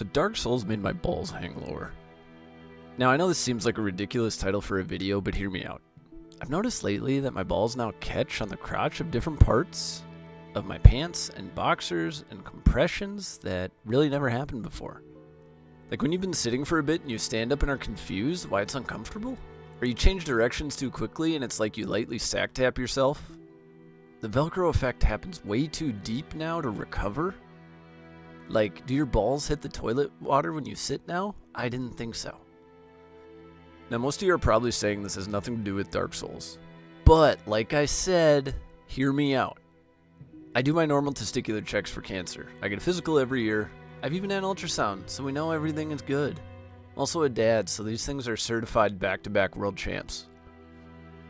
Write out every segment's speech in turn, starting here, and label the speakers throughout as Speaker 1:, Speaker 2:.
Speaker 1: So Dark Souls made my balls hang lower. Now I know this seems like a ridiculous title for a video, but hear me out. I've noticed lately that my balls now catch on the crotch of different parts of my pants and boxers and compressions that really never happened before. Like when you've been sitting for a bit and you stand up and are confused why it's uncomfortable? Or you change directions too quickly and it's like you lightly sack tap yourself? The Velcro effect happens way too deep now to recover. Like, do your balls hit the toilet water when you sit now? I didn't think so. Now, most of you are probably saying this has nothing to do with Dark Souls. But, like I said, hear me out. I do my normal testicular checks for cancer. I get a physical every year. I've even had an ultrasound, so we know everything is good. I'm also a dad, so these things are certified back-to-back world champs.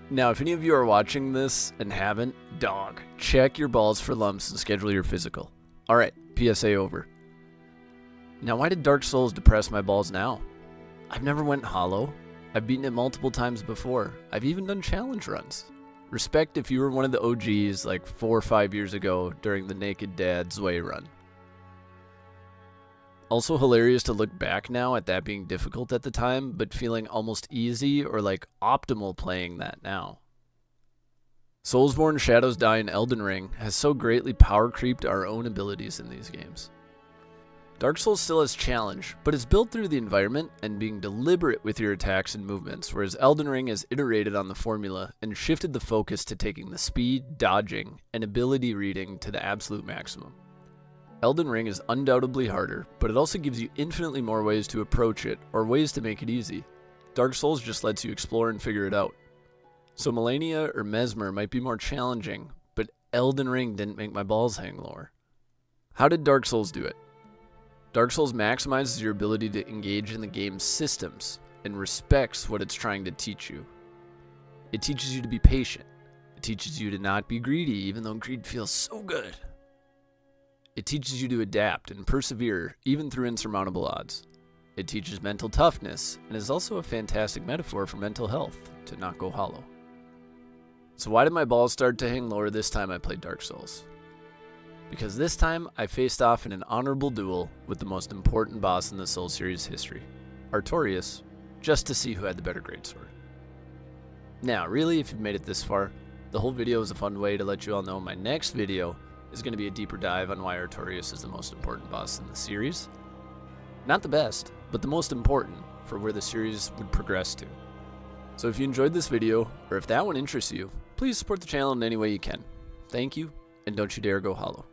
Speaker 1: Now, if any of you are watching this and haven't, dog, check your balls for lumps and schedule your physical. Alright, PSA over. Now, why did Dark Souls depress my balls now? I've never went hollow. I've beaten it multiple times before. I've even done challenge runs. Respect if you were one of the OGs like 4 or 5 years ago during the Naked Dad Zwei run. Also hilarious to look back now at that being difficult at the time, but feeling almost easy or like optimal playing that now. Soulsborne Shadows Die and Elden Ring has so greatly power creeped our own abilities in these games. Dark Souls still has challenge, but it's built through the environment and being deliberate with your attacks and movements, whereas Elden Ring has iterated on the formula and shifted the focus to taking the speed, dodging, and ability reading to the absolute maximum. Elden Ring is undoubtedly harder, but it also gives you infinitely more ways to approach it, or ways to make it easy. Dark Souls just lets you explore and figure it out. So Malenia or Mesmer might be more challenging, but Elden Ring didn't make my balls hang lower. How did Dark Souls do it? Dark Souls maximizes your ability to engage in the game's systems and respects what it's trying to teach you. It teaches you to be patient. It teaches you to not be greedy, even though greed feels so good. It teaches you to adapt and persevere, even through insurmountable odds. It teaches mental toughness, and is also a fantastic metaphor for mental health, to not go hollow. So why did my balls start to hang lower this time I played Dark Souls? Because this time I faced off in an honorable duel with the most important boss in the Souls series history, Artorias, just to see who had the better greatsword. Now, really, if you've made it this far, the whole video is a fun way to let you all know my next video is going to be a deeper dive on why Artorias is the most important boss in the series. Not the best, but the most important for where the series would progress to. So if you enjoyed this video, or if that one interests you, please support the channel in any way you can. Thank you, and don't you dare go hollow.